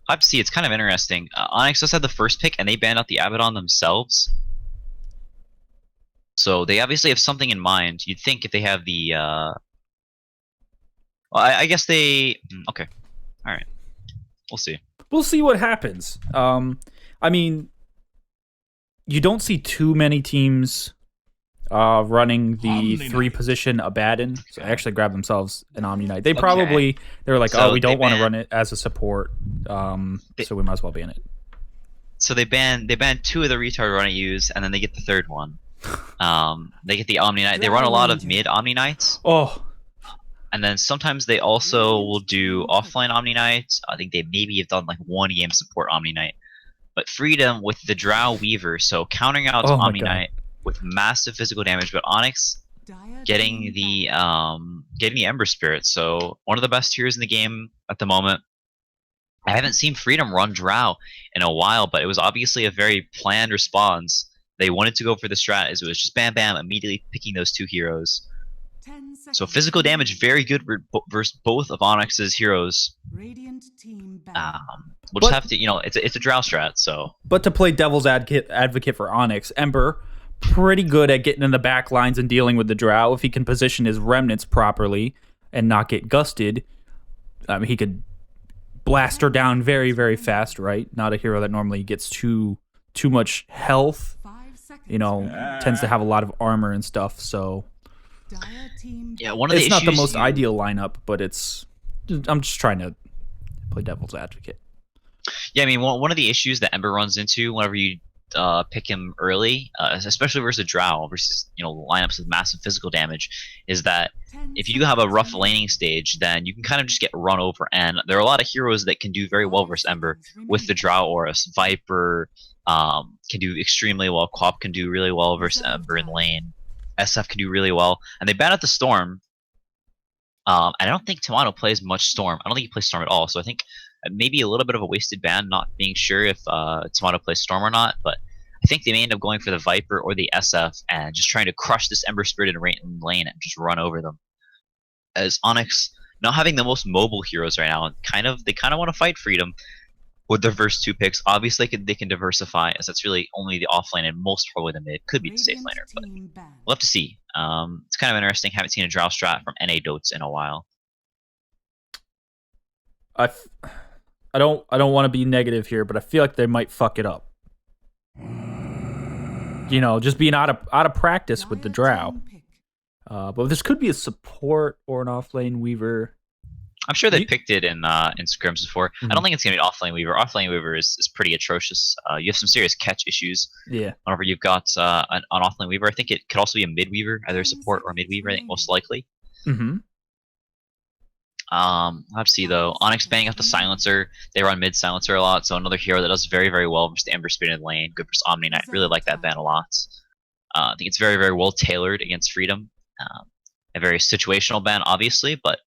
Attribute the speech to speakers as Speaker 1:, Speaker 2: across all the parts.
Speaker 1: I have to see. It's kind of interesting. Onyx just had the first pick, and they banned out the Abaddon themselves. So they obviously have something in mind. You'd think if they have the, well, I guess they. Okay, all right. We'll see.
Speaker 2: We'll see what happens. I mean, you don't see too many teams running the three-position Abaddon. So they actually grab themselves an Omni Knight. They were like,
Speaker 1: So
Speaker 2: oh, we don't want to
Speaker 1: ban-
Speaker 2: run it as a support, so we might as well ban it.
Speaker 1: So they ban two of the retard run it use, and then they get the third one. They get the Omni Knight. They run a lot of mid Omni Knights,
Speaker 2: Oh,
Speaker 1: and then sometimes they also will do offline Omni Knights. I think they maybe have done like one game support Omni Knight. But Freedom with the Drow Weaver, so countering out
Speaker 2: Oh my
Speaker 1: Omni
Speaker 2: God.
Speaker 1: Knight with massive physical damage, but Onyx getting the Ember Spirit, so one of the best heroes in the game at the moment. I haven't seen Freedom run Drow in a while, but it was obviously a very planned response. They wanted to go for the strat, as it was just bam bam, immediately picking those two heroes. So physical damage, very good versus both of Onyx's heroes. We'll just have to, it's a Drow strat, so.
Speaker 2: But to play devil's advocate for Onyx, Ember, pretty good at getting in the back lines and dealing with the Drow. If he can position his remnants properly and not get gusted, he could blast her down very, very fast, right? Not a hero that normally gets too much health. Tends to have a lot of armor and stuff, so
Speaker 1: yeah, one of the
Speaker 2: it's not the most ideal lineup, but I'm just trying to play devil's advocate.
Speaker 1: Yeah, I mean, one of the issues that Ember runs into whenever you pick him early, especially versus Drow, versus lineups with massive physical damage, is that if you do have a rough laning stage, then you can kind of just get run over. And there are a lot of heroes that can do very well versus Ember with the Drow Aura. Viper can do extremely well. Quap can do really well versus Ember in lane. SF can do really well, and they ban out the Storm. And I don't think Tomato plays much Storm. I don't think he plays Storm at all. So I think maybe a little bit of a wasted ban, not being sure if Tomato plays Storm or not. But I think they may end up going for the Viper or the SF and just trying to crush this Ember Spirit in lane and just run over them. As Onyx not having the most mobile heroes right now, and they kind of want to fight Freedom with their first two picks. Obviously, they can diversify, as that's really only the offlane and most probably the mid. Could be the safe laner, but we'll have to see. It's kind of interesting. Haven't seen a Drow strat from NA Dotes in a while.
Speaker 2: I don't want to be negative here, but I feel like they might fuck it up. Just being out of practice with the Drow. But this could be a support or an offlane Weaver.
Speaker 1: I'm sure they picked it in scrims before. I don't think it's gonna be offlane Weaver. Offlane Weaver is pretty atrocious. You have some serious catch issues.
Speaker 2: Yeah.
Speaker 1: Whenever you've got an offlane Weaver, I think it could also be a mid Weaver, either support or mid Weaver. I think most likely.
Speaker 2: Mm-hmm.
Speaker 1: I'll have to see though. Onyx banning off the Silencer. They run mid Silencer a lot, so another hero that does very, very well versus the Ember Spirit in lane. Good versus Omni Knight. Really like that ban a lot. I think it's very, very well tailored against Freedom. A very situational ban, obviously, but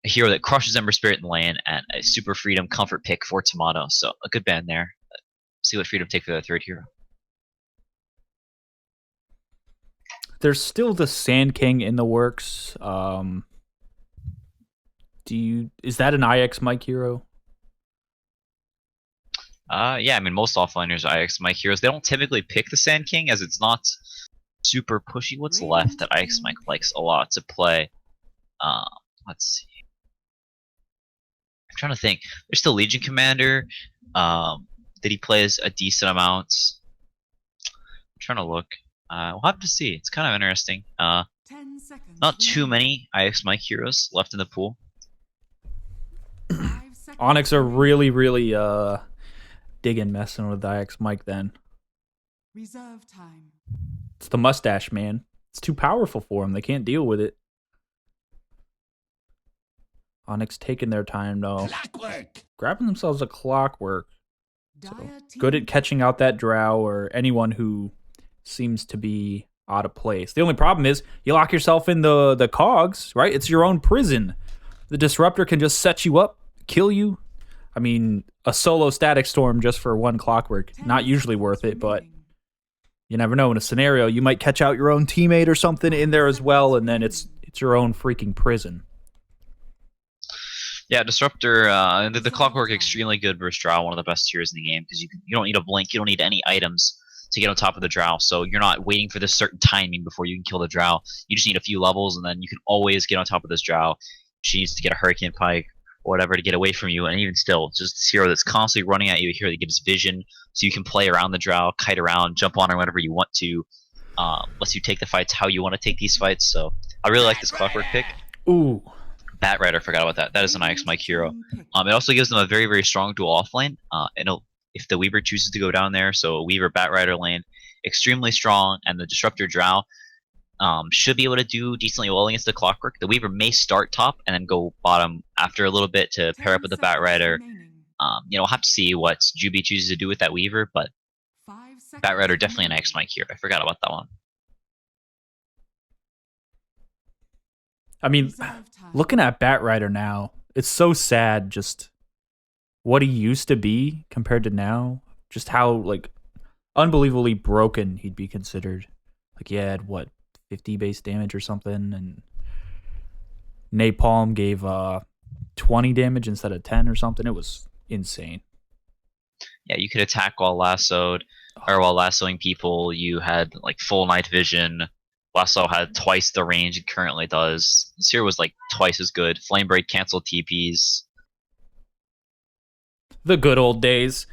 Speaker 1: a hero that crushes Ember Spirit in lane and a super Freedom comfort pick for Tomato. So a good ban there. See what Freedom take for their third hero.
Speaker 2: There's still the Sand King in the works. Is that an IX Mike hero?
Speaker 1: Yeah, I mean most offliners are IX Mike heroes. They don't typically pick the Sand King as it's not super pushy. What's left that IX Mike likes a lot to play? Let's see. I'm trying to think. There's still Legion Commander. That he plays a decent amount. I'm trying to look. We'll have to see. It's kind of interesting. Not too many IX Mike heroes left in the pool.
Speaker 2: Onyx are really, really digging messing with IX Mike then.
Speaker 3: Reserve time.
Speaker 2: It's the mustache, man. It's too powerful for them. They can't deal with it. Onyx taking their time, though.
Speaker 3: Clockwork.
Speaker 2: Grabbing themselves a Clockwork. So, good at catching out that Drow or anyone who seems to be out of place. The only problem is you lock yourself in the cogs, right? It's your own prison. The Disruptor can just set you up, kill you. I mean, a solo Static Storm just for one Clockwork, not usually worth it, but you never know. In a scenario, you might catch out your own teammate or something in there as well, and then it's your own freaking prison.
Speaker 1: Yeah, Disruptor, the Clockwork extremely good versus Drow, one of the best tiers in the game because you don't need a blink, you don't need any items to get on top of the Drow, so you're not waiting for this certain timing before you can kill the Drow. You just need a few levels, and then you can always get on top of this Drow. She needs to get a Hurricane Pike or whatever to get away from you, and even still, just this hero that's constantly running at you, a hero that gives vision, so you can play around the Drow, kite around, jump on her whenever you want to. Lets you take the fights how you want to take these fights, so I really like this Clockwork pick.
Speaker 2: Ooh.
Speaker 1: Bat Rider, forgot about that. That is an Onyx Mike hero. It also gives them a very, very strong dual off lane. If the Weaver chooses to go down there, so Weaver Bat Rider lane, extremely strong, and the Disruptor Drow should be able to do decently well against the Clockwork. The Weaver may start top and then go bottom after a little bit to pair up with the Bat Rider. We'll have to see what Juby chooses to do with that Weaver, but Bat Rider definitely an Onyx Mike here. I forgot about that one.
Speaker 2: I mean, looking at Bat Rider now, it's so sad just what he used to be compared to now. Just how, like, unbelievably broken he'd be considered. Like, he had, what, 50 base damage or something, and Napalm gave 20 damage instead of 10 or something. It was insane.
Speaker 1: Yeah, you could attack while lassoed, or while lassoing people. You had, like, full night vision. Lasso had twice the range it currently does. This here was like twice as good. Flame Break canceled TPs.
Speaker 2: The good old days.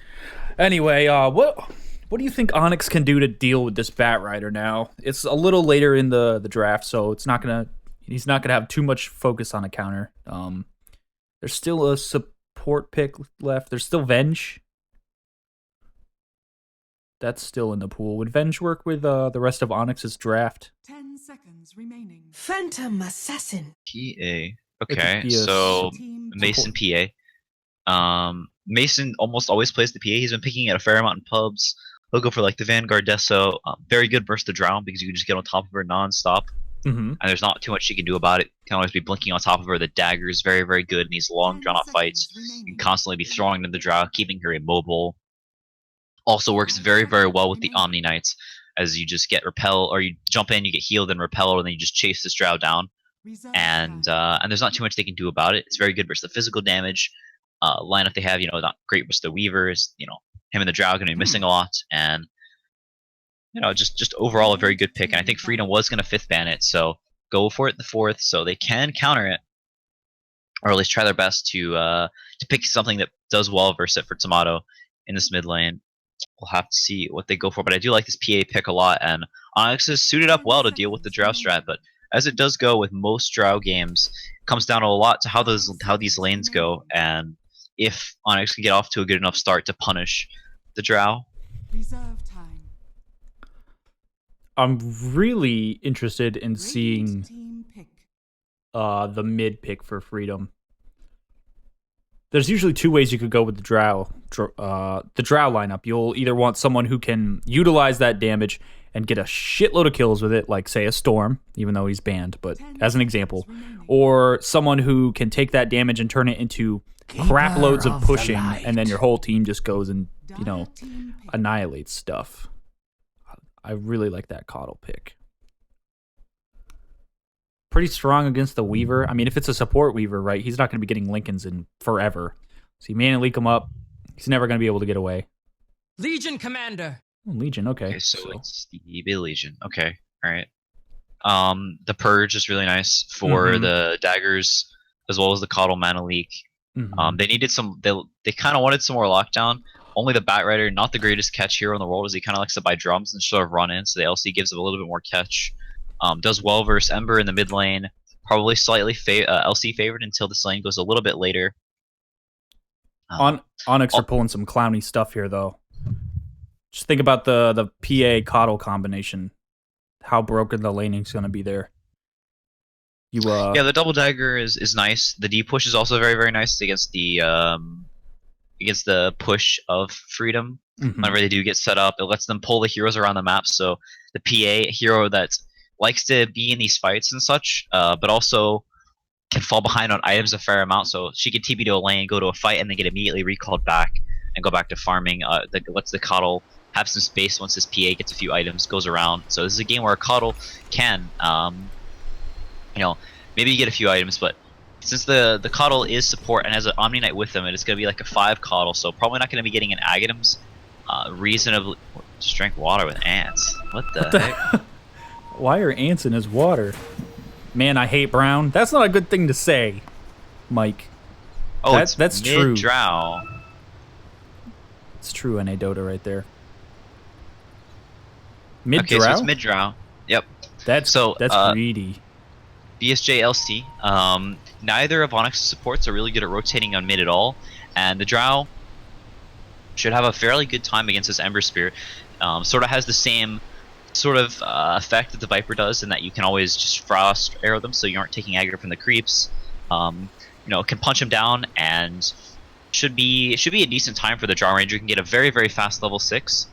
Speaker 2: Anyway, what do you think Onyx can do to deal with this Bat Rider now? It's a little later in the draft, so he's not gonna have too much focus on a counter. There's still a support pick left. There's still Venge. That's still in the pool. Would Venge work with the rest of Onyx's draft?
Speaker 3: 10 seconds remaining.
Speaker 4: Phantom Assassin.
Speaker 1: PA.
Speaker 2: It
Speaker 1: Okay,
Speaker 2: could be a
Speaker 1: so
Speaker 3: Team
Speaker 1: Mason PA. Mason almost always plays the PA. He's been picking it a fair amount in pubs. He'll go for like the Vanguard Deso. Very good versus the Drown because you can just get on top of her non-stop.
Speaker 2: Mm-hmm.
Speaker 1: And there's not too much she can do about it. Can always be blinking on top of her. The dagger is very, very good in these long, drawn-out fights. You can constantly be throwing into the Drow, keeping her immobile. Also works very, very well with the Omni Knights, as you just get repel, or you jump in, you get healed and repel, and then you just chase this Drow down. And there's not too much they can do about it. It's very good versus the physical damage lineup they have. Not great versus the Weavers. Him and the Drow are going to be missing a lot, and just overall a very good pick. And I think Freedom was going to 5th ban it, so go for it in the 4th, so they can counter it, or at least try their best to pick something that does well versus it for Tomato in this mid lane. We'll have to see what they go for, but I do like this PA pick a lot, and Onyx is suited up well to deal with the Drow strat, but as it does go with most Drow games, it comes down a lot to how these lanes go, and if Onyx can get off to a good enough start to punish the Drow.
Speaker 3: Reserve time.
Speaker 2: I'm really interested in seeing
Speaker 3: Team pick.
Speaker 2: the mid pick for Freedom. There's usually 2 ways you could go with the Drow lineup. You'll either want someone who can utilize that damage and get a shitload of kills with it, like, say, a Storm, even though he's banned, but as an example. Or someone who can take that damage and turn it into crap loads of pushing, and then your whole team just goes and, annihilates stuff. I really like that Coddle pick. Pretty strong against the Weaver. I mean, if it's a support Weaver, right, he's not going to be getting Lincolns in forever. So you mana leak him up. He's never going to be able to get away.
Speaker 4: Legion Commander.
Speaker 2: Oh, Legion, okay.
Speaker 1: Okay, so it's the Legion. Okay, alright. The Purge is really nice for the daggers, as well as the Coddle mana leak. They needed some. They kind of wanted some more lockdown. Only the Bat Rider, not the greatest catch hero in the world, as he kind of likes to buy drums and sort of run in, so the LC gives him a little bit more catch. Does well versus Ember in the mid lane. Probably slightly LC favored until this lane goes a little bit later.
Speaker 2: Onyx are pulling some clowny stuff here, though. Just think about the PA Coddle combination. How broken the laning's going to be there.
Speaker 1: Yeah, the double dagger is nice. The D push is also very, very nice against the push of Freedom. Whenever they do get set up, it lets them pull the heroes around the map. So the PA hero that likes to be in these fights and such, but also can fall behind on items a fair amount. So she can TP to a lane, go to a fight, and then get immediately recalled back and go back to farming. That lets the Coddle have some space once this PA gets a few items, goes around. So this is a game where a Coddle can, maybe get a few items, but since the Coddle is support and has an Omni Knight with them, it's going to be like a 5 Coddle, so probably not going to be getting an Aghanim's reasonably. Just drank water with ants. What the heck?
Speaker 2: Why are ants in his water? Man, I hate brown. That's not a good thing to say, Mike.
Speaker 1: Oh,
Speaker 2: that's true.
Speaker 1: Mid-drow.
Speaker 2: It's true, NA Dota right there. Mid-drow?
Speaker 1: Okay, so it's mid-drow. Yep.
Speaker 2: That's greedy.
Speaker 1: BSJ LC. Neither of Onyx's supports are really good at rotating on mid at all, and the Drow should have a fairly good time against this Ember Spirit. Sort of has the same sort of effect that the Viper does, in that you can always just frost arrow them, so you aren't taking aggro from the creeps. You know, can punch them down, and should be a decent time for the Drow Ranger. Can get a very, very fast level 6,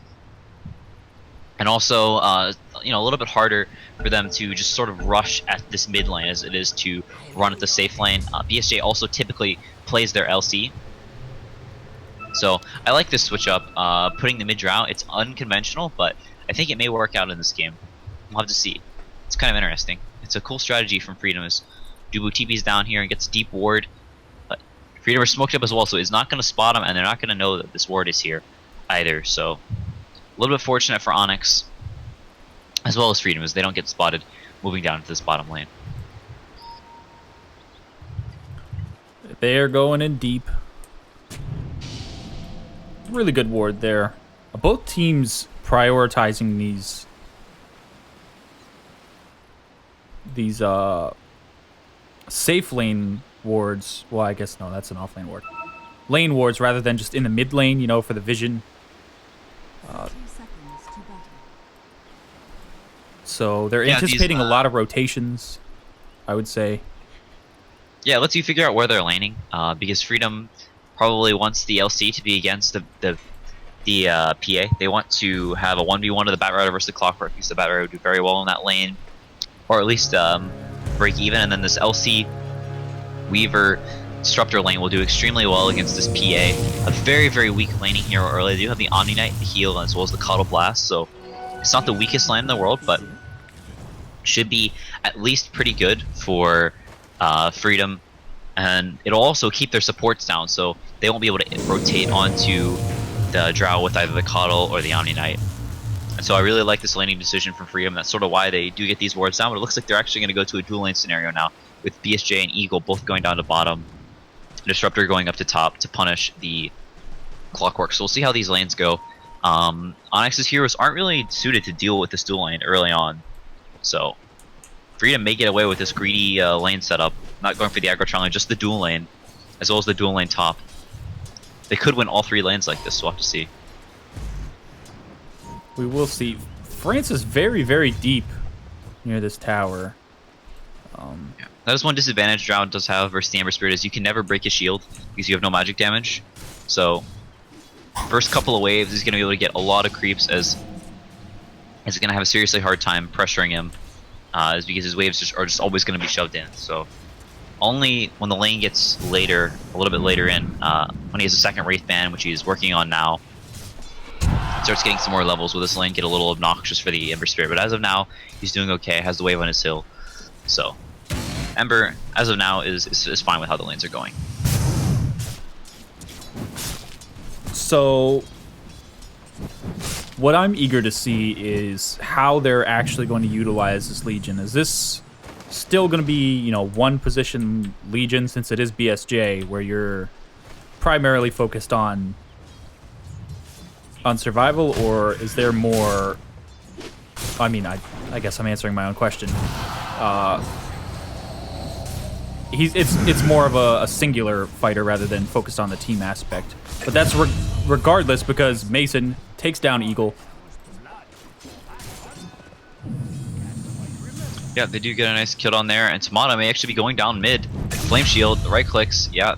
Speaker 1: and also you know, a little bit harder for them to just sort of rush at this mid lane as it is to run at the safe lane. BSJ also typically plays their LC, so I like this switch up, putting the mid Drow. It's unconventional, but I think it may work out in this game. We'll have to see. It's kind of interesting. It's a cool strategy from Freedom, as Dubu TP's down here and gets deep ward. But Freedom are smoked up as well, so it's not going to spot him, and they're not going to know that this ward is here either. So a little bit fortunate for Onyx, as well as Freedom, as they don't get spotted moving down to this bottom lane.
Speaker 2: They're going in deep. Really good ward there. Both teams prioritizing these safe lane wards. Well, I guess no, that's an off lane ward. Lane wards rather than just in the mid lane, you know, for the vision.
Speaker 3: 60 seconds to battle.
Speaker 2: So they're anticipating a lot of rotations, I would say.
Speaker 1: Yeah, lets you figure out where they're laning, because Freedom probably wants the LC to be against the PA. They want to have a 1v1 of the Bat Rider versus the Clockwork, because the Bat Rider would do very well in that lane, or at least break even, and then this LC Weaver Disruptor lane will do extremely well against this PA. A very, very weak laning hero early. They do have the Omni Knight, the heal, as well as the Coddle Blast, so it's not the weakest lane in the world, but should be at least pretty good for Freedom, and it'll also keep their supports down, so they won't be able to rotate onto the Drow with either the Coddle or the Omni Knight. And so I really like this laning decision from Freedom. That's sort of why they do get these wards down, but it looks like they're actually going to go to a dual lane scenario now, with BSJ and Eagle both going down to bottom, Disruptor going up to top to punish the Clockwork. So we'll see how these lanes go. Onyx's heroes aren't really suited to deal with this dual lane early on, so Freedom may get away with this greedy lane setup, not going for the aggro triangle, just the dual lane, as well as the dual lane top. They could win all 3 lanes like this, so we'll have to see.
Speaker 2: We will see. France is very, very deep near this tower.
Speaker 1: Yeah. That is one disadvantage Drow does have versus the Ember Spirit, is you can never break his shield because you have no magic damage. So first couple of waves he's going to be able to get a lot of creeps, as he's going to have a seriously hard time pressuring him, is because his waves are just always going to be shoved in. So only when the lane gets later, a little bit later in, when he has a second Wraith Band, which he's working on now, starts getting some more levels, will this lane get a little obnoxious for the Ember Spirit. But as of now, he's doing okay, has the wave on his hill. So Ember, as of now, is fine with how the lanes are going.
Speaker 2: So what I'm eager to see is how they're actually going to utilize this Legion. Is this still going to be, you know, one position Legion, since it is BSJ, where you're primarily focused on survival, or is there more? I mean, I guess I'm answering my own question. It's more of a singular fighter rather than focused on the team aspect. But that's regardless, because Mason takes down Eagle.
Speaker 1: Yeah, they do get a nice kill on there, and Tomato may actually be going down mid. Flame Shield, the right clicks, yeah.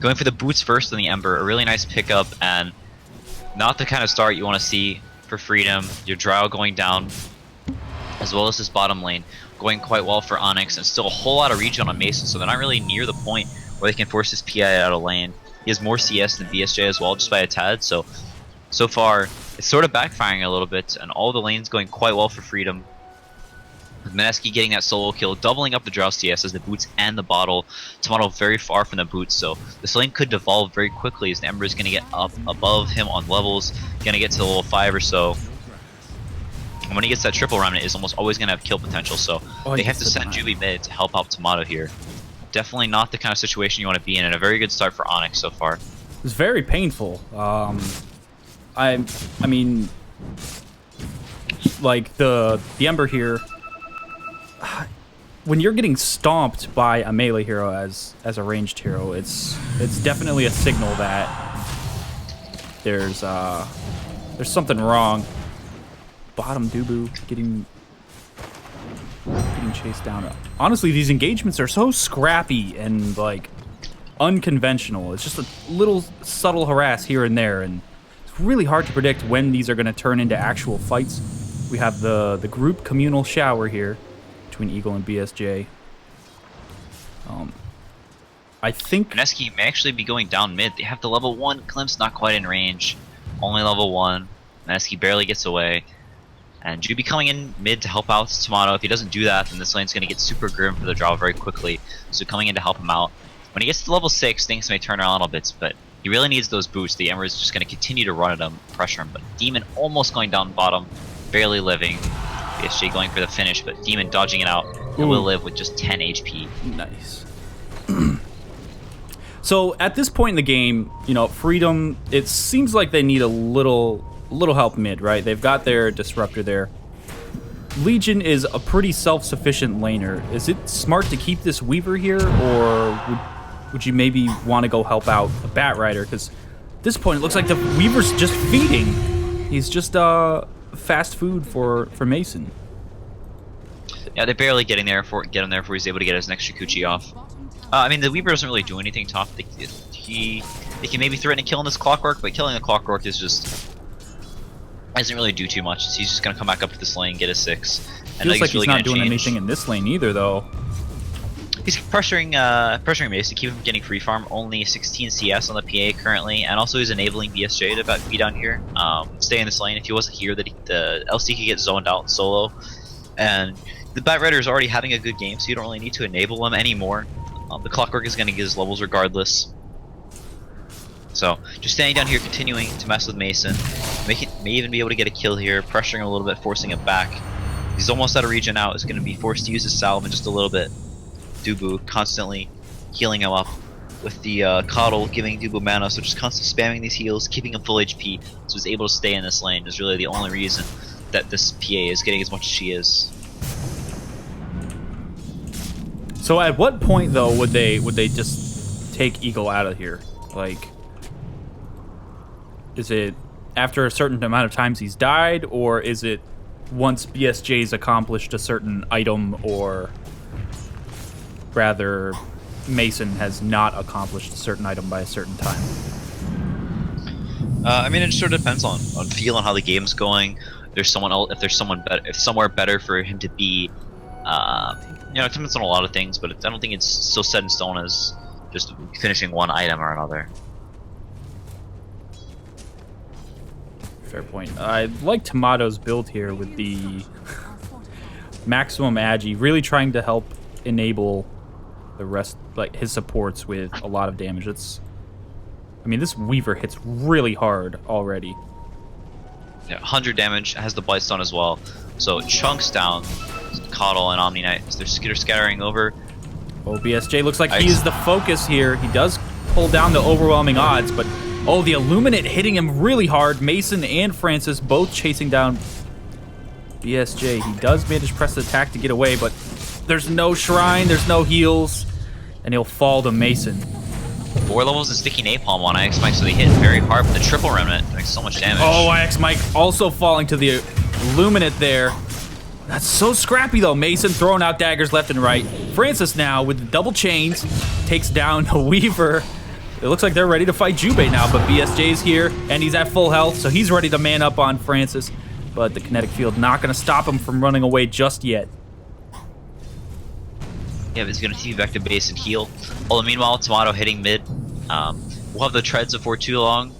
Speaker 1: Going for the boots first on the Ember, a really nice pickup, and not the kind of start you want to see for Freedom. Your Drow going down, as well as this bottom lane going quite well for Onyx, and still a whole lot of regen on Mason, so they're not really near the point where they can force this PI out of lane. He has more CS than BSJ as well, just by a tad, so far it's sort of backfiring a little bit, and all the lanes going quite well for Freedom. With Mineski getting that solo kill, doubling up the Drow CS as the boots and the bottle. Tomato very far from the boots, so this lane could devolve very quickly as the Ember is going to get up above him on levels, going to get to level 5 or so. And when he gets that triple remnant, it's almost always going to have kill potential, so they have to send Juby mid to help out Tomato here. Definitely not the kind of situation you want to be in, and a very good start for Onyx so far.
Speaker 2: It's very painful. I mean, like the Ember here, when you're getting stomped by a melee hero as a ranged hero, it's definitely a signal that there's something wrong. Bottom Dubu getting chased down. Honestly, these engagements are so scrappy and like unconventional. It's just a little subtle harass here and there, and it's really hard to predict when these are going to turn into actual fights. We have the group communal shower here between Eagle and BSJ. I think
Speaker 1: Mineski may actually be going down mid. They have the level 1 glimpse, not quite in range. Only level 1. Mineski barely gets away. And Juby coming in mid to help out Tomato. If he doesn't do that, then this lane's going to get super grim for the Drow very quickly. So coming in to help him out. When he gets to level 6, things may turn around a little bit, but he really needs those boosts. The Ember is just going to continue to run at him, pressure him. But Demon almost going down bottom, barely living. BSJ going for the finish, but Demon dodging it out and will live with just 10 HP.
Speaker 2: Nice. So at this point in the game, you know, Freedom, it seems like they need a little help mid, right? They've got their disruptor there. Legion is a pretty self-sufficient laner. Is it smart to keep this Weaver here, or would you maybe want to go help out a Bat Rider? Because at this point, it looks like the Weaver's just feeding. He's just fast food for Mason.
Speaker 1: Yeah, they're barely get him there before he's able to get his next Shikuchi off. I mean, the Weaver doesn't really do anything tough. They can maybe threaten to kill in this Clockwork, but killing the Clockwork is just doesn't really do too much. He's just gonna come back up to this lane, get a 6. And
Speaker 2: Feels like
Speaker 1: really
Speaker 2: he's not doing
Speaker 1: change.
Speaker 2: anything in this lane either, though.
Speaker 1: He's pressuring Mace to keep him from getting free farm. Only 16 CS on the PA currently, and also he's enabling BSJ to be down here. Stay in this lane. If he wasn't here, the LC could get zoned out solo, and the Bat Rider is already having a good game, so you don't really need to enable him anymore. The Clockwork is going to get his levels regardless. So, just standing down here, continuing to mess with Mason. May even be able to get a kill here, pressuring him a little bit, forcing him back. He's almost out of regen out, is going to be forced to use his salve in just a little bit. Dubu constantly healing him up with the Coddle, giving Dubu mana, so just constantly spamming these heals, keeping him full HP, so he's able to stay in this lane is really the only reason that this PA is getting as much as she is.
Speaker 2: So at what point though would they just take Eagle out of here? Like, is it after a certain amount of times he's died, or is it once BSJ's accomplished a certain item, or rather Mason has not accomplished a certain item by a certain time?
Speaker 1: I mean, it just sort of depends on feel and how the game's going. If there's somewhere better for him to be. You know, it depends on a lot of things, but I don't think it's so set in stone as just finishing one item or another.
Speaker 2: Fair point. I like Tomato's build here with the maximum agi, really trying to help enable the rest, like his supports, with a lot of damage. I mean, this Weaver hits really hard already.
Speaker 1: Yeah, 100 damage, has the Blightstone as well. So it chunks down Coddle and Omni Knight as they're scattering over.
Speaker 2: Oh, BSJ looks like he is the focus here. He does pull down the overwhelming odds, but oh, the Illuminate hitting him really hard. Mason and Francis both chasing down BSJ. He does manage to press the attack to get away, but there's no shrine, there's no heals, and he'll fall to Mason.
Speaker 1: 4 levels of Sticky Napalm on Onyx Mike, so they hit very hard, but the triple remnant makes so much damage.
Speaker 2: Oh, Onyx Mike also falling to the Illuminate there. That's so scrappy, though. Mason throwing out daggers left and right. Francis now with the double chains takes down the Weaver. It looks like they're ready to fight Jubei now, but BSJ's here, and he's at full health, so he's ready to man up on Francis. But the kinetic field not going to stop him from running away just yet.
Speaker 1: Yeah, he's going to TV back to base and heal. Although meanwhile, Tomato hitting mid. We'll have the treads before too long,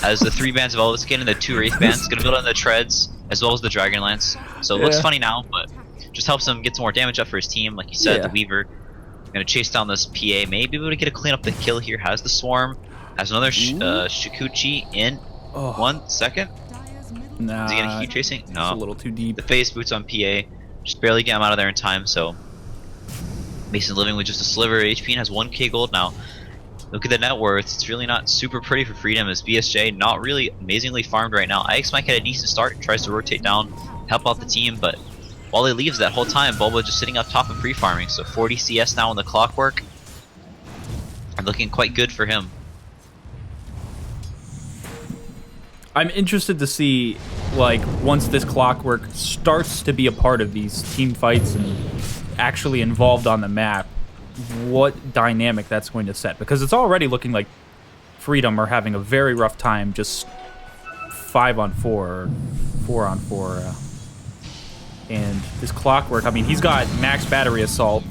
Speaker 1: as the 3 bands of Elviskin and the 2 Wraith bands going to build on the treads, as well as the Dragonlance. So it looks funny now, but just helps him get some more damage up for his team. Like you said,
Speaker 2: Yeah.
Speaker 1: the Weaver gonna chase down this PA, maybe be able to get a clean up the kill here. Has the Swarm, has another Shikuchi in 1 second.
Speaker 3: Dire's middle
Speaker 2: Nah,
Speaker 1: Is he gonna keep chasing?
Speaker 2: it's
Speaker 1: No.
Speaker 2: a little too deep.
Speaker 1: The face boots on PA, just barely get him out of there in time. So Mason living with just a sliver of HP and has 1k gold now. Look at the net worth. It's really not super pretty for Freedom as BSJ not really amazingly farmed right now. IX Mike had a decent start, tries to rotate down, help out the team, but while he leaves that whole time, Bulba just sitting up top and free farming. So 40 CS now in the clockwork. And looking quite good for him.
Speaker 2: I'm interested to see, like, once this clockwork starts to be a part of these team fights and actually involved on the map, what dynamic that's going to set. Because it's already looking like Freedom are having a very rough time just 5-on-4 or 4-on-4. And this clockwork, I mean, he's got max battery assault.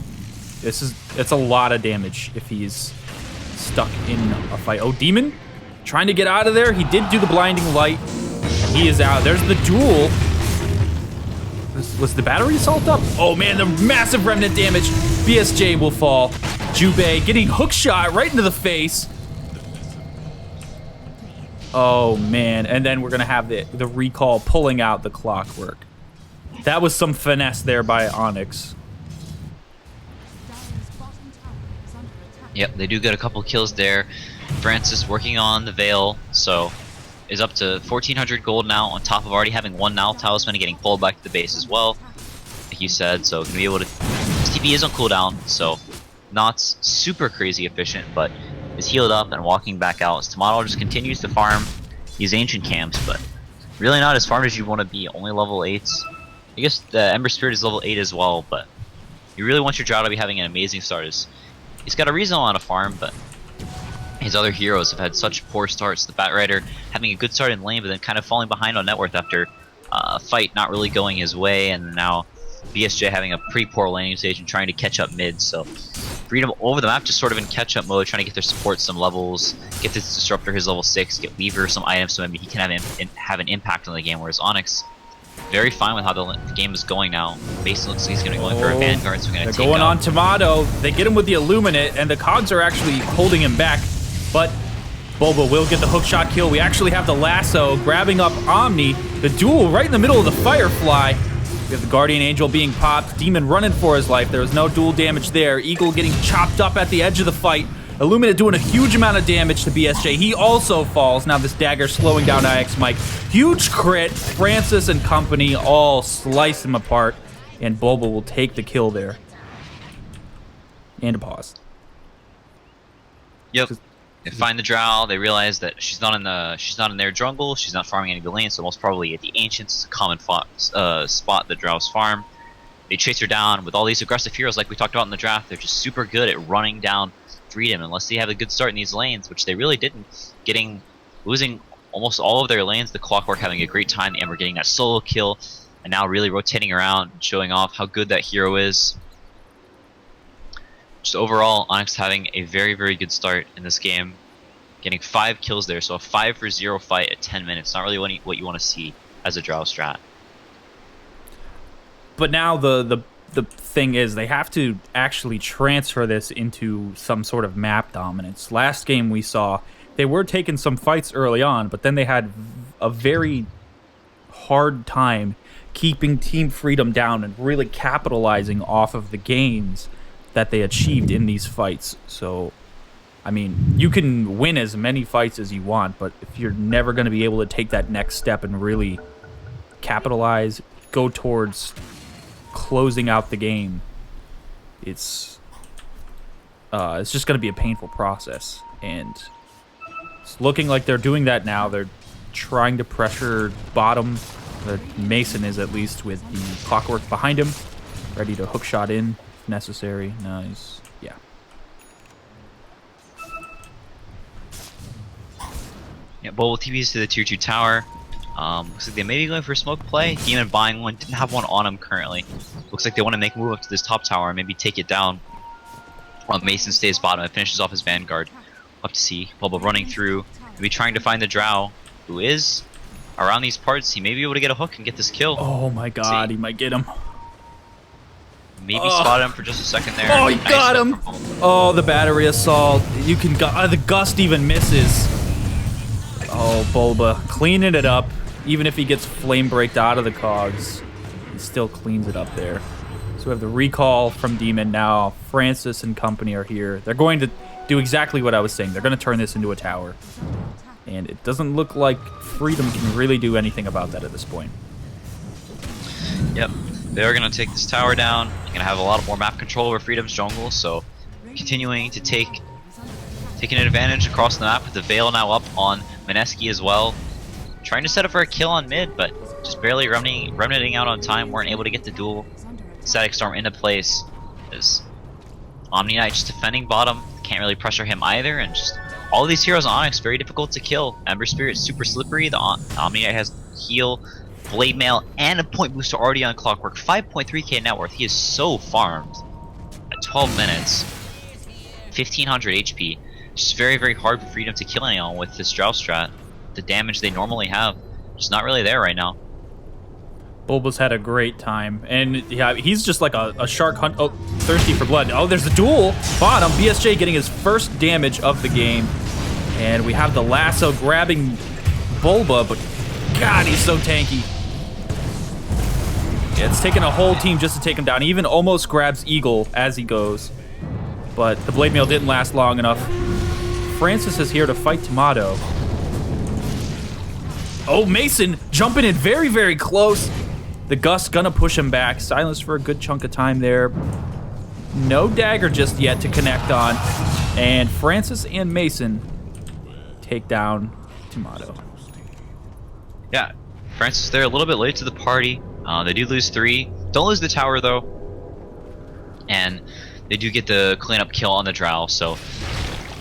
Speaker 2: It's a lot of damage if he's stuck in a fight. Oh, Demon trying to get out of there. He did do the blinding light. And he is out. There's the duel. Was the battery assault up? Oh man, the massive remnant damage. BSJ will fall. Jubei getting hook shot right into the face. Oh man, and then we're gonna have the recall pulling out the clockwork. That was some finesse there by Onyx.
Speaker 3: Dire's bottom tower is under attack.
Speaker 1: Yep, they do get a couple kills there. Francis working on the Veil, so is up to 1400 gold now, on top of already having one now talisman and getting pulled back to the base as well, like you said. So gonna be able to, his TP is on cooldown, so not super crazy efficient, but is healed up and walking back out. Tomato just continues to farm these ancient camps, but really not as farmed as you want to be, only level 8s. I guess the Ember Spirit is level 8 as well, but you really want your Drow to be having an amazing start. He's got a reasonable amount of farm, but his other heroes have had such poor starts. The Bat Rider having a good start in lane, but then kind of falling behind on net worth after fight not really going his way, and now BSJ having a pretty poor laning stage and trying to catch up mid. So Freedom over the map just sort of in catch-up mode, trying to get their support some levels, get this Disruptor his level 6, get Weaver some items so maybe he can have an impact on the game, whereas Onyx very fine with how the game is going now. Mason looks like he's going to be going for a Vanguard, so we're going to take
Speaker 2: going
Speaker 1: out.
Speaker 2: on Tomato. They get him with the Illuminate, and the Cogs are actually holding him back. But Bulba will get the hookshot kill. We actually have the lasso grabbing up Omni. The duel right in the middle of the Firefly. We have the Guardian Angel being popped. Demon running for his life. There was no dual damage there. Eagle getting chopped up at the edge of the fight. Illuminate doing a huge amount of damage to BSJ. He also falls. Now this dagger slowing down IX Mike. Huge crit. Francis and company all slice him apart. And Bulba will take the kill there. And a pause.
Speaker 1: Yep. They find the Drow. They realize that she's not in their jungle. She's not farming any of the lanes, so most probably at the Ancients, it's a common spot the Drows farm. They chase her down with all these aggressive heroes, like we talked about in the draft. They're just super good at running down Freedom, unless they have a good start in these lanes, which they really didn't. Losing almost all of their lanes. The Clockwork having a great time. The Ember getting that solo kill, and now really rotating around, showing off how good that hero is. Just overall, Onyx having a very, very good start in this game. Getting 5 kills there, so a 5-for-0 fight at 10 minutes. Not really what you want to see as a Drow strat.
Speaker 2: But now the thing is, they have to actually transfer this into some sort of map dominance. Last game we saw, they were taking some fights early on, but then they had a very hard time keeping Team Freedom down and really capitalizing off of the gains that they achieved in these fights. So, I mean, you can win as many fights as you want, but if you're never going to be able to take that next step and really capitalize, go towards closing out the game, it's just going to be a painful process. And it's looking like they're doing that now. They're trying to pressure bottom. Mason is, at least, with the Clockwork behind him, ready to hook shot in if necessary. Nice. Yeah.
Speaker 1: Yeah, Bowl TVs to the tier 2 tower. Looks like they may be going for a smoke play. Demon buying one, didn't have one on him currently. Looks like they want to make a move up to this top tower and maybe take it down. While Mason stays bottom and finishes off his Vanguard. We'll have to see. Bulba running through, maybe trying to find the Drow, who is around these parts. He may be able to get a hook and get this kill.
Speaker 2: Oh my god,
Speaker 1: See.
Speaker 2: he might get him.
Speaker 1: maybe spotted him for just a second there.
Speaker 2: Oh, he
Speaker 1: Nice
Speaker 2: got
Speaker 1: hook
Speaker 2: him!
Speaker 1: from Bulba.
Speaker 2: Oh, the battery assault. You can the gust even misses. Oh, Bulba cleaning it up. Even if he gets flame breaked out of the cogs, he still cleans it up there. So we have the recall from Demon now. Francis and company are here. They're going to do exactly what I was saying. They're going to turn this into a tower. And it doesn't look like Freedom can really do anything about that at this point.
Speaker 1: Yep, they're going to take this tower down. You're going to have a lot more map control over Freedom's jungle, so continuing to taking an advantage across the map with the Veil now up on Mineski as well. Trying to set up for a kill on mid, but just barely remnanting out on time. Weren't able to get the dual Static Storm into place. As Omni Knight just defending bottom, can't really pressure him either, and just all these heroes on Onyx very difficult to kill. Ember Spirit super slippery. The Omni Knight has heal, Blade Mail, and a point booster already on Clockwork. 5.3k net worth. He is so farmed at 12 minutes. 1500 HP. Just very, very hard for Freedom to kill anyone with this Drow strat. The damage they normally have, just not really there right now.
Speaker 2: Bulba's had a great time, and yeah, he's just like a shark hunt. Oh, thirsty for blood. Oh, there's the duel. Bottom, BSJ getting his first damage of the game, and we have the lasso grabbing Bulba, but God, he's so tanky. Yeah, it's taken a whole team just to take him down. He even almost grabs Eagle as he goes, but the Blade Mail didn't last long enough. Francis is here to fight Tomato. Oh, Mason jumping in very, very close. The Gust gonna push him back. Silence for a good chunk of time there. No dagger just yet to connect on. And Francis and Mason take down Tomato.
Speaker 1: Yeah, Francis there a little bit late to the party. They do lose 3. Don't lose the tower though. And they do get the cleanup kill on the Drow, so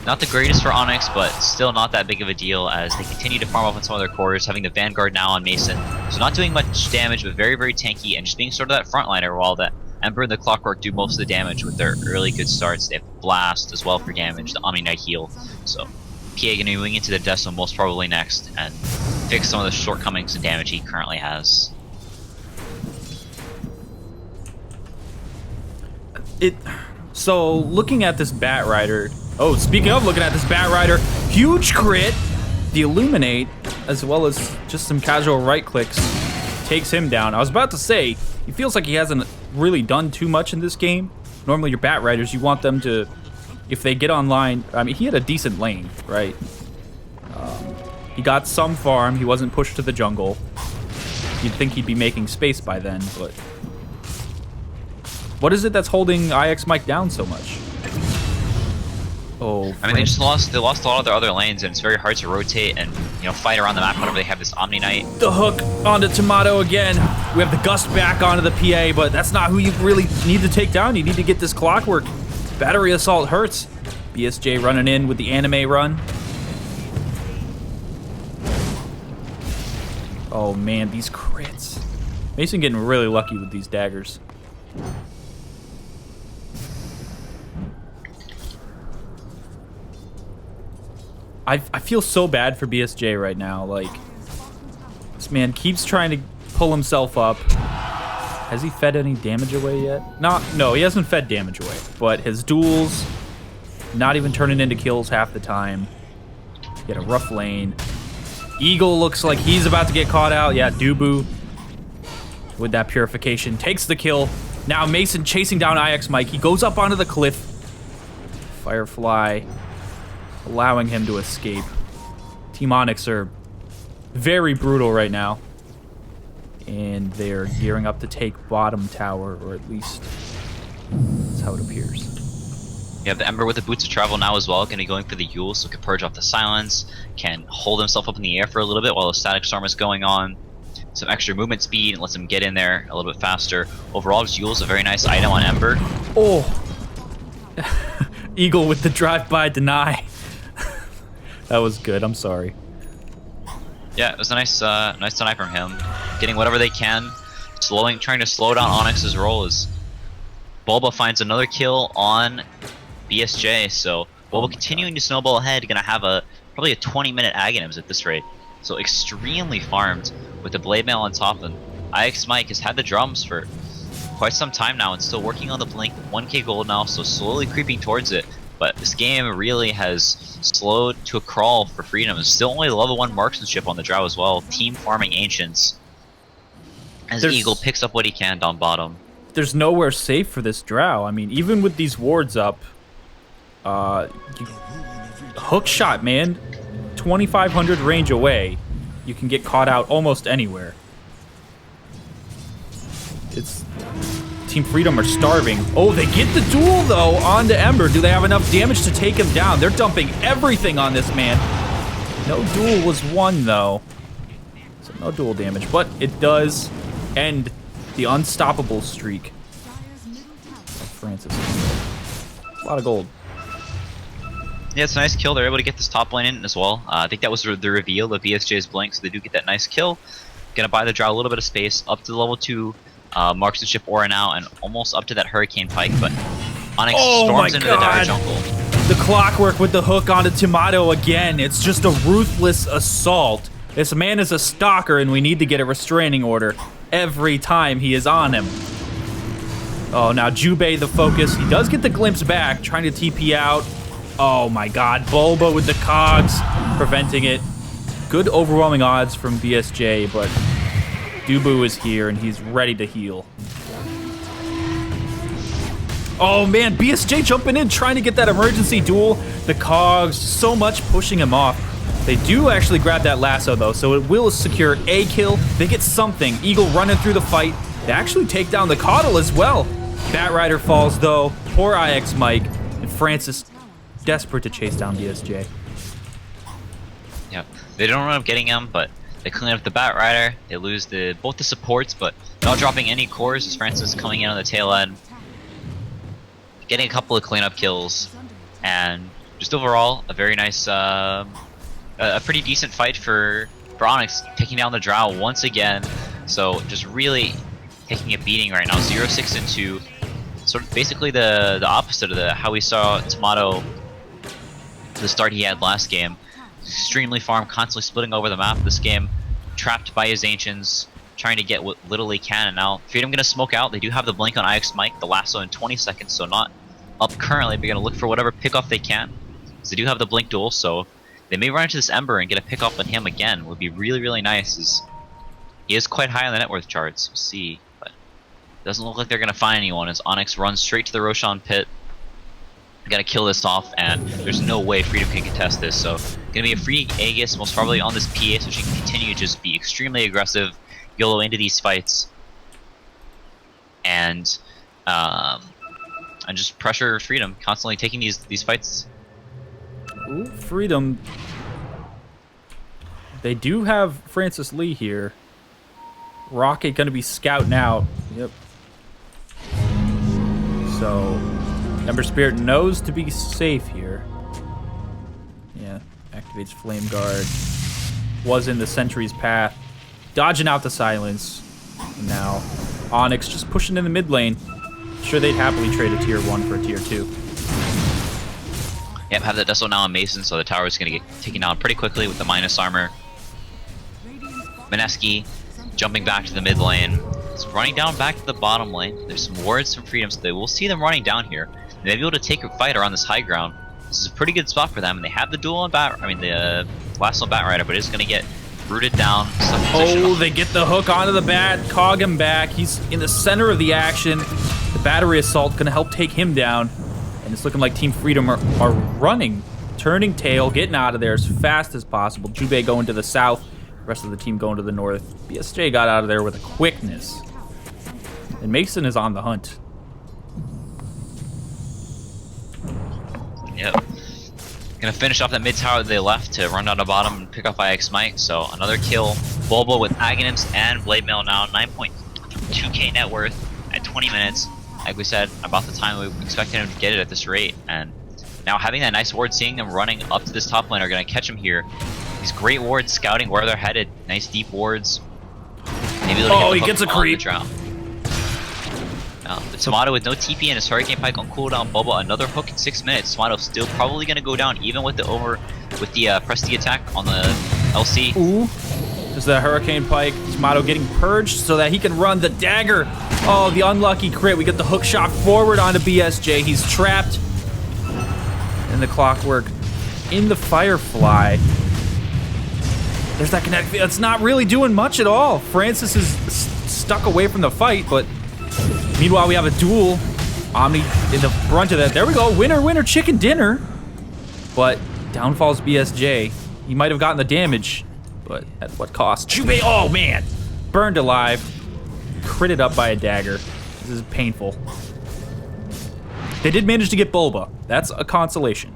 Speaker 1: not the greatest for Onyx, but still not that big of a deal as they continue to farm up on some of their cores, having the Vanguard now on Mason. So not doing much damage, but very, very tanky, and just being sort of that frontliner while the Ember and the Clockwork do most of the damage with their early good starts. They have Blast as well for damage, the Omni Knight heal. So PA going to be moving into the Decimal most probably next and fix some of the shortcomings and damage he currently has.
Speaker 2: So looking at this Bat Rider. Oh, speaking of looking at this Bat Rider, huge crit. The Illuminate, as well as just some casual right clicks, takes him down. I was about to say, he feels like he hasn't really done too much in this game. Normally your Bat Riders, you want them to, if they get online, I mean, he had a decent lane, right? He got some farm, he wasn't pushed to the jungle. You'd think he'd be making space by then, but what is it that's holding IX Mike down so much? Oh,
Speaker 1: I mean, they lost a lot of their other lanes, and it's very hard to rotate and fight around the map whenever they have this Omni Knight.
Speaker 2: The hook onto Tomato again. We have the Gust back onto the PA, but that's not who you really need to take down. You need to get this Clockwork. Battery Assault hurts. BSJ running in with the anime run. Oh man, these crits. Mason getting really lucky with these daggers. I feel so bad for BSJ right now. Like, this man keeps trying to pull himself up. Has he fed any damage away yet? No, he hasn't fed damage away. But his duels, not even turning into kills half the time. He had a rough lane. Eagle looks like he's about to get caught out. Yeah, Dubu with that purification takes the kill. Now Mason chasing down IX Mike. He goes up onto the cliff. Firefly allowing him to escape. Team Onyx are very brutal right now. And they're gearing up to take bottom tower, or at least that's how it appears.
Speaker 1: You have the Ember with the Boots of Travel now as well, going to be going for the Yule, so can purge off the silence, can hold himself up in the air for a little bit while the Static Storm is going on. Some extra movement speed, and lets him get in there a little bit faster. Overall, just Yule's a very nice item on Ember.
Speaker 2: Oh! Eagle with the drive-by deny. That was good, I'm sorry.
Speaker 1: Yeah, it was a nice deny from him. Getting whatever they can, trying to slow down Onyx's roll as Bulba finds another kill on BSJ, so Bulba continuing to snowball ahead, gonna have probably a 20-minute Aghanims at this rate. So extremely farmed with the Blade Mail on top, and IX Mike has had the drums for quite some time now and still working on the blink. 1k gold now, so slowly creeping towards it. But this game really has slowed to a crawl for Freedom. It's still only level 1 marksmanship on the Drow as well. Team farming Ancients. As Eagle picks up what he can down bottom.
Speaker 2: There's nowhere safe for this Drow. I mean, even with these wards up, hook shot, man. 2,500 range away. You can get caught out almost anywhere. It's... Team Freedom are starving. Oh, they get the duel, though, onto Ember. Do they have enough damage to take him down? They're dumping everything on this man. No duel was won, though. So no duel damage. But it does end the unstoppable streak of Francis. A lot of gold.
Speaker 1: Yeah, it's a nice kill. They're able to get this top lane in as well. I think that was the reveal of BSJ's blink, so they do get that nice kill. Gonna buy the Drow a little bit of space up to the level 2 marksmanship aura now, and almost up to that Hurricane Pike, but Onyx storms into the Dire Jungle.
Speaker 2: The clockwork with the hook onto Tomato again. It's just a ruthless assault. This man is a stalker, and we need to get a restraining order every time he is on him. Oh, now Jubei the focus. He does get the glimpse back, trying to TP out. Oh my god, Bulba with the cogs, preventing it. Good overwhelming odds from BSJ, but Dubu is here and he's ready to heal. Oh man, BSJ jumping in, trying to get that emergency duel. The cogs, so much pushing him off. They do actually grab that lasso though, so it will secure a kill. They get something. Eagle running through the fight. They actually take down the Caudal as well. Batrider falls though. Poor IX Mike. And Francis desperate to chase down BSJ.
Speaker 1: Yeah, they don't end up getting him, but they clean up the Batrider. They lose both the supports, but not dropping any cores as Francis coming in on the tail end. Getting a couple of cleanup kills, and just overall a very nice, a pretty decent fight for Onyx, taking down the Drow once again. So just really taking a beating right now. 0-6 and 2, sort of basically the opposite of how we saw Tomato the start he had last game. Extremely farm, constantly splitting over the map. This game trapped by his Ancients, trying to get what little he can. And now Freedom gonna smoke out. They do have the blink on IX Mike, the lasso in 20 seconds, so not up currently, but gonna look for whatever pickoff they can. So they do have the blink duel, so they may run into this Ember and get a pickoff on him again. Would be really, really nice, as he is quite high on the net worth charts. We'll see, but it doesn't look like they're gonna find anyone as Onyx runs straight to the Roshan pit. Gotta kill this off, and there's no way Freedom can contest this, so gonna be a free Aegis, most probably on this PA, so she can continue to just be extremely aggressive, YOLO into these fights, and just pressure Freedom, constantly taking these fights.
Speaker 2: Ooh, Freedom. They do have Francis Lee here. Rocket gonna be scouting out. Yep. So Ember Spirit knows to be safe here. Yeah, activates Flame Guard. Was in the Sentry's path. Dodging out the silence. And now Onyx just pushing in the mid lane. Sure, they'd happily trade a tier 1 for a tier 2.
Speaker 1: Yep, have the Deso now on Mason, so the tower is going to get taken down pretty quickly with the minus armor. Mineski jumping back to the mid lane. It's running down back to the bottom lane. There's some wards from Freedom, so they will see them running down here. They may be able to take a fight around this high ground. This is a pretty good spot for them, and they have the duel on the last on Batrider, but it's going to get rooted down.
Speaker 2: Oh, they get the hook onto the bat, cog him back. He's in the center of the action. The battery assault going to help take him down. And it's looking like Team Freedom are running, turning tail, getting out of there as fast as possible. Jubei going to the south, the rest of the team going to the north. BSJ got out of there with a quickness. And Mason is on the hunt.
Speaker 1: Yep. Gonna finish off that mid tower that they left to run down the bottom and pick off IX Mike. So another kill. Bulba with Aghanims and Blade Mail now. 9.2k net worth at 20 minutes. Like we said, about the time we expected him to get it at this rate. And now having that nice ward, seeing them running up to this top lane are gonna catch him here. These great wards scouting where they're headed. Nice deep wards. Maybe
Speaker 2: he gets a creep.
Speaker 1: Now, the Tomato with no TP and his Hurricane Pike on cooldown. Bulba another hook in 6 minutes. Tomato still probably gonna go down even with the press the attack on the LC.
Speaker 2: Ooh. There's the Hurricane Pike. Smato getting purged so that he can run the dagger. Oh, the unlucky crit. We get the hook shot forward onto BSJ. He's trapped in the Clockwork. In the Firefly. There's that connect. It's not really doing much at all. Francis is stuck away from the fight, but meanwhile we have a duel. Omni in the brunt of that. There we go. Winner, winner, chicken dinner. But down falls BSJ. He might have gotten the damage, but at what cost? Jubei, oh man! Burned alive. Critted up by a dagger. This is painful. They did manage to get Bulba. That's a consolation.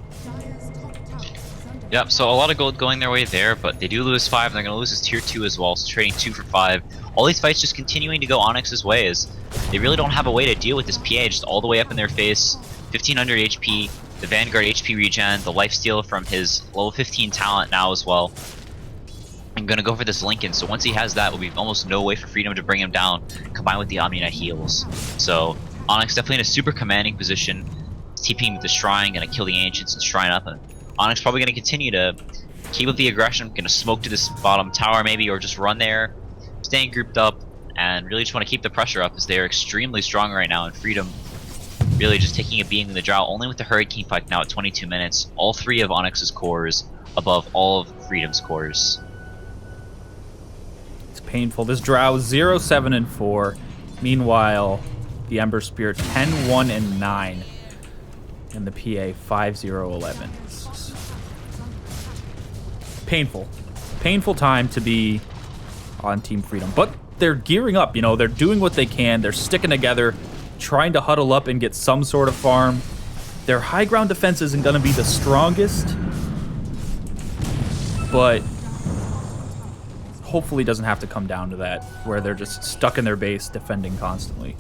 Speaker 1: Yep, so a lot of gold going their way there, but they do lose 5, and they're going to lose his tier 2 as well, so trading 2 for 5. All these fights just continuing to go Onyx's way, as they really don't have a way to deal with this PA, just all the way up in their face. 1500 HP, the Vanguard HP regen, the lifesteal from his level 15 talent now as well. I'm going to go for this Lincoln, so once he has that, will be almost no way for Freedom to bring him down, combined with the Omni-Knight heals. So, Onyx definitely in a super commanding position, TPing with the Shrine, going to kill the Ancients and Shrine up, and Onyx probably going to continue to keep up the aggression, going to smoke to this bottom tower maybe, or just run there, staying grouped up, and really just want to keep the pressure up as they are extremely strong right now, and Freedom really just taking a beating in the drought, only with the Hurricane Pike now at 22 minutes. All 3 of Onyx's cores above all of Freedom's cores.
Speaker 2: It's painful. This Drow 0, 7, and 4. Meanwhile, the Ember Spirit 10, 1, and 9. And the PA 5, 0, 11. Painful. Painful time to be on Team Freedom. But they're gearing up, you know, they're doing what they can. They're sticking together, trying to huddle up and get some sort of farm. Their high ground defense isn't going to be the strongest, but hopefully doesn't have to come down to that, where they're just stuck in their base defending constantly.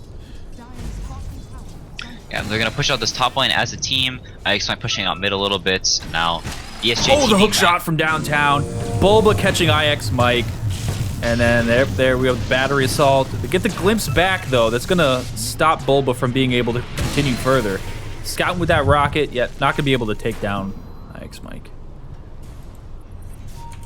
Speaker 1: Yeah, they're going to push out this top lane as a team. I expect pushing out mid a little bit. Now, BSJ
Speaker 2: oh, the hook shot from downtown. Bulba catching IX Mike. And then there we have the battery assault. They get the glimpse back, though. That's going to stop Bulba from being able to continue further. Scouting with that rocket, yet not going to be able to take down IX Mike.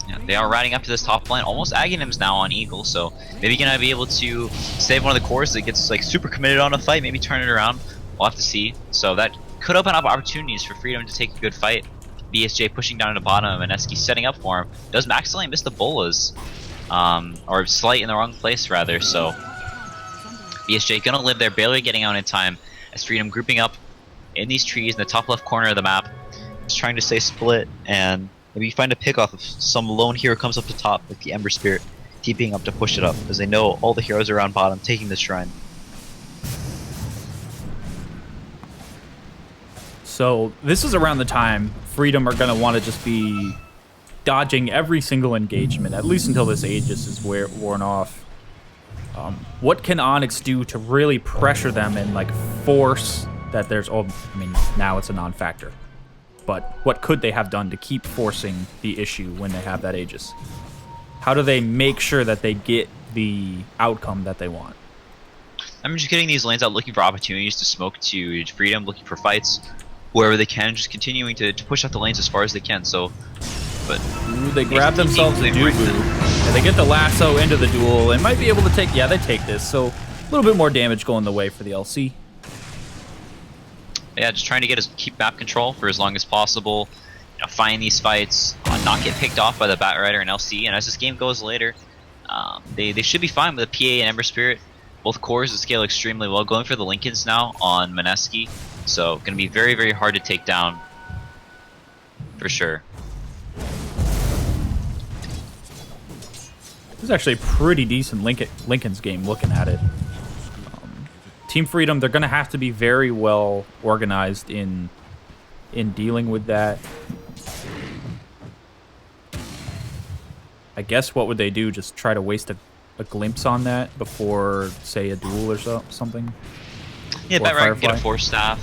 Speaker 1: Yeah, they are riding up to this top lane. Almost Aghanim's now on Eagle, so maybe going to be able to save one of the cores that gets like super committed on a fight, maybe turn it around. We'll have to see. So that could open up opportunities for Freedom to take a good fight. BSJ pushing down to the bottom, and Eski setting up for him. Does Maxilane miss the bolas? Or Slight in the wrong place, rather. So BSJ gonna live there, barely getting out in time, as Freedom grouping up in these trees in the top left corner of the map. Just trying to stay split, and maybe find a pick off if some lone hero comes up to top, like the Ember Spirit, TPing up to push it up, as they know all the heroes are around bottom taking the Shrine.
Speaker 2: So this is around the time Freedom are going to want to just be dodging every single engagement, at least until this Aegis is worn off. What can Onyx do to really pressure them and like force that there's, oh, I mean, now it's a non-factor. But what could they have done to keep forcing the issue when they have that Aegis? How do they make sure that they get the outcome that they want?
Speaker 1: I'm just getting these lanes out, looking for opportunities to smoke to Freedom, looking for fights wherever they can, just continuing to push out the lanes as far as they can. So, but
Speaker 2: ooh, they grab themselves a Dubu, and they get the lasso into the duel, and might be able to take, yeah, they take this, so a little bit more damage going the way for the LC.
Speaker 1: Yeah, just trying to keep map control for as long as possible, you know, find these fights, not get picked off by the Batrider and LC, and as this game goes later, they should be fine with the PA and Ember Spirit. Both cores that scale extremely well, going for the Lincolns now on Mineski. So, going to be very, very hard to take down, for sure.
Speaker 2: This is actually a pretty decent Lincoln's game, looking at it. Team Freedom, they're going to have to be very well organized in dealing with that. I guess what would they do? Just try to waste a glimpse on that before, say, a duel or something?
Speaker 1: Yeah, Batrider can get a Force Staff.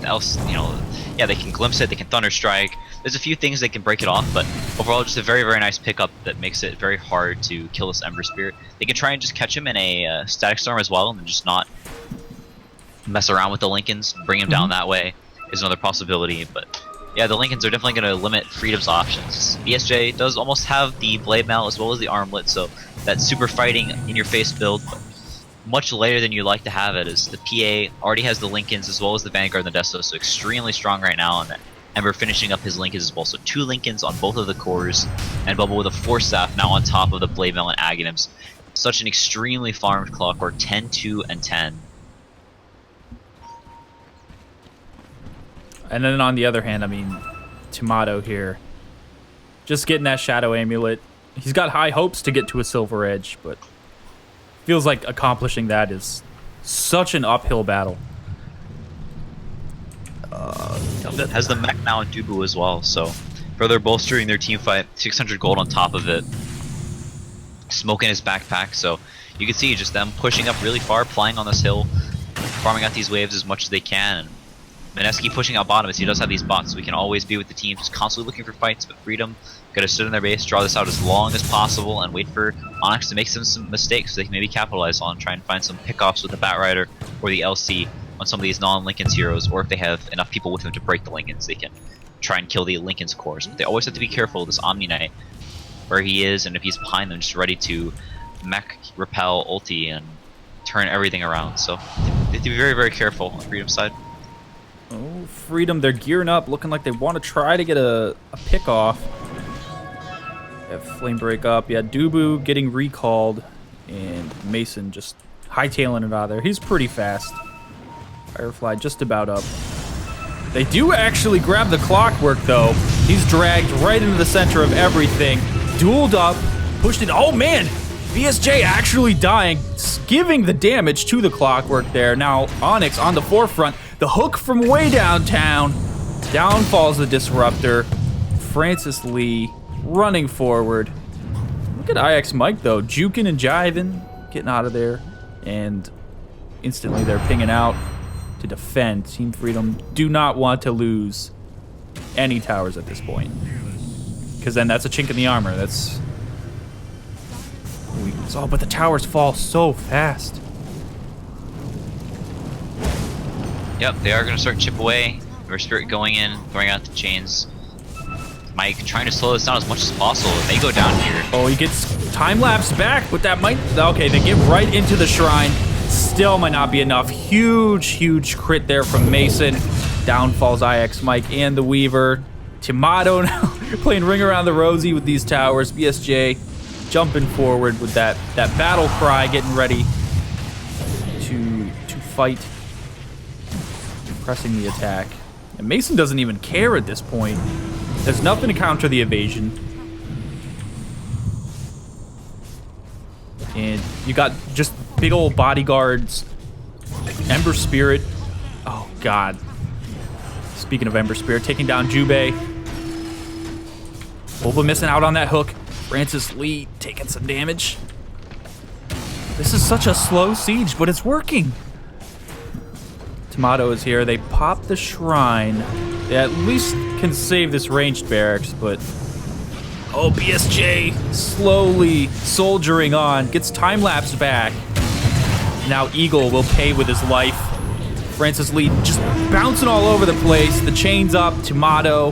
Speaker 1: Else, you know, yeah, they can glimpse it, they can Thunder Strike. There's a few things that can break it off, but overall, just a very, very nice pickup that makes it very hard to kill this Ember Spirit. They can try and just catch him in a Static Storm as well, and just not mess around with the Lincolns, bring him down that way is another possibility. But yeah, the Lincolns are definitely going to limit Freedom's options. BSJ does almost have the blade mail as well as the armlet, so that super fighting in your face build, but much later than you like to have it, as the PA already has the Lincolns as well as the Vanguard and the Desto, so extremely strong right now, and Ember finishing up his Lincolns as well. So 2 Lincolns on both of the cores, and Bubble with a Force Staff now on top of the blade mail and Aghanims. Such an extremely farmed Clockwork, 10, 2, and 10.
Speaker 2: And then on the other hand, I mean, Tomato here, just getting that Shadow Amulet. He's got high hopes to get to a Silver Edge, but feels like accomplishing that is such an uphill battle.
Speaker 1: Has the mech now in Dubu as well, so further bolstering their team fight. 600 gold on top of it. Smoke in his backpack, so you can see just them pushing up really far, playing on this hill, farming out these waves as much as they can. And Mineski pushing out bottom as he does have these bots, so we can always be with the team, just constantly looking for fights. But Freedom gotta sit in their base, draw this out as long as possible, and wait for Onyx to make some mistakes so they can maybe capitalize on, try and find some pickoffs with the Batrider or the LC on some of these non-Lincolns heroes, or if they have enough people with them to break the Lincolns, they can try and kill the Lincoln's cores. But they always have to be careful of this Omni Knight, where he is, and if he's behind them, just ready to mech, repel, ulti, and turn everything around. So they have to be very, very careful on Freedom's side.
Speaker 2: Oh, Freedom, they're gearing up, looking like they want to try to get a pick off. Flame break up. Yeah, Dubu getting recalled, and Mason just hightailing it out of there. He's pretty fast. Firefly just about up. They do actually grab the Clockwork, though. He's dragged right into the center of everything. Dueled up, pushed it. Oh, man! BSJ actually dying, giving the damage to the Clockwork there. Now, Onyx on the forefront. The hook from way downtown. Down falls the Disruptor. Francis Lee running forward. Look at IX Mike, though. Juking and jiving, getting out of there. And instantly they're pinging out to defend. Team Freedom do not want to lose any towers at this point, because then that's a chink in the armor. That's weakness. Oh, but the towers fall so fast.
Speaker 1: Yep, they are going to start to chip away. Their Spirit going in, throwing out the chains. Mike trying to slow this down as much as possible. They go down here.
Speaker 2: Oh, he gets time-lapse back, but that might... Okay, they get right into the shrine. Still might not be enough. Huge, huge crit there from Mason. Down falls IX Mike and the Weaver. Tomato now playing Ring Around the Rosie with these towers. BSJ jumping forward with that battle cry, getting ready to fight. Pressing the attack. And Mason doesn't even care at this point. There's nothing to counter the evasion. And you got just big old bodyguards. Ember Spirit. Oh, God. Speaking of Ember Spirit, taking down Jubei. Boba missing out on that hook. Francis Lee taking some damage. This is such a slow siege, but it's working. Tomato is here. They pop the shrine. They at least can save this ranged barracks, but... Oh, BSJ slowly soldiering on. Gets time-lapse back. Now Eagle will pay with his life. Francis Lee just bouncing all over the place. The chain's up. Tomato,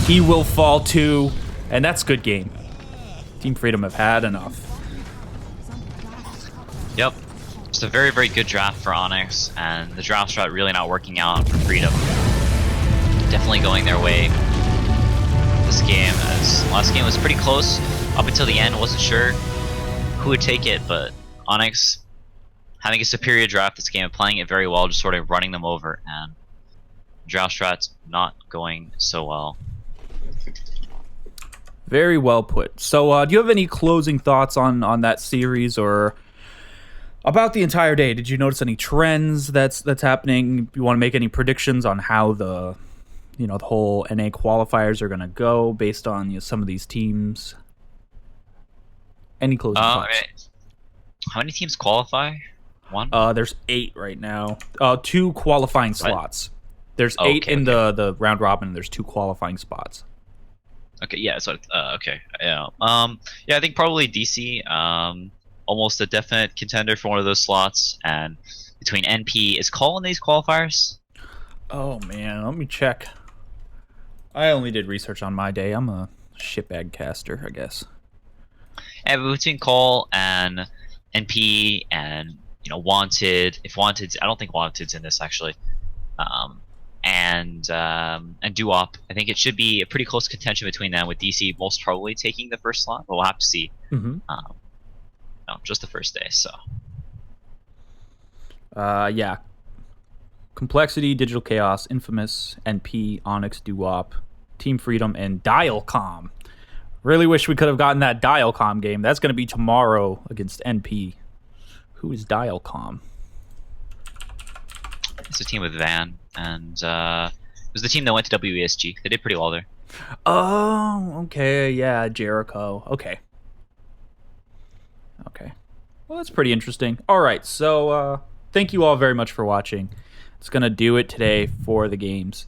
Speaker 2: he will fall too. And that's good game. Team Freedom have had enough.
Speaker 1: Yep. It's a very, very good draft for Onyx, and the draft strat really not working out for Freedom. Definitely going their way this game, as last game was pretty close up until the end. Wasn't sure who would take it, but Onyx having a superior draft this game and playing it very well, just sort of running them over, and draft strat's not going so well.
Speaker 2: Very well put. So do you have any closing thoughts on that series, or about the entire day? Did you notice any trends that's happening? Do you want to make any predictions on how the whole NA qualifiers are going to go based on some of these teams? Any closing thoughts?
Speaker 1: Right. How many teams qualify? One?
Speaker 2: There's 8 right now. 2 qualifying slots. There's 8 in the round robin, and there's 2 qualifying spots.
Speaker 1: Okay, yeah, so okay. Yeah. Yeah, I think probably DC, almost a definite contender for one of those slots, and between NP, is Call in these qualifiers?
Speaker 2: Oh man, let me check. I only did research on my day. I'm a shitbag caster, I guess.
Speaker 1: And between Call and NP and Wanted, if Wanted's, I don't think Wanted's in this actually, and Duop, I think it should be a pretty close contention between them, with DC most probably taking the first slot. But we'll have to see. Just the first day, so.
Speaker 2: Yeah. Complexity, Digital Chaos, Infamous, NP, Onyx, Duop, Team Freedom, and Dialcom. Really wish we could have gotten that Dialcom game. That's going to be tomorrow against NP. Who is Dialcom?
Speaker 1: It's a team with Van, and it was the team that went to WESG. They did pretty well there.
Speaker 2: Oh, okay. Yeah, Jericho. Okay. Well, that's pretty interesting. All right, so thank you all very much for watching. It's going to do it today for the games.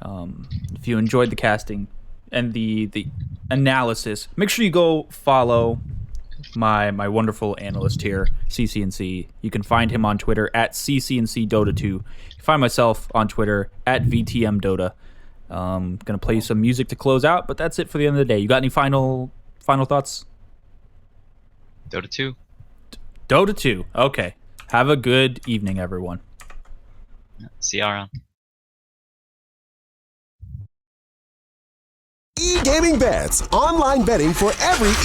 Speaker 2: If you enjoyed the casting and the analysis, make sure you go follow my wonderful analyst here, CC&C. You can find him on Twitter at CC&C Dota 2. You can find myself on Twitter at VTM Dota. Gonna play some music to close out, but that's it for the end of the day. You got any final thoughts?
Speaker 1: Dota 2.
Speaker 2: Dota 2. Okay. Have a good evening, everyone.
Speaker 1: See you around.
Speaker 5: E-gaming bets, online betting for every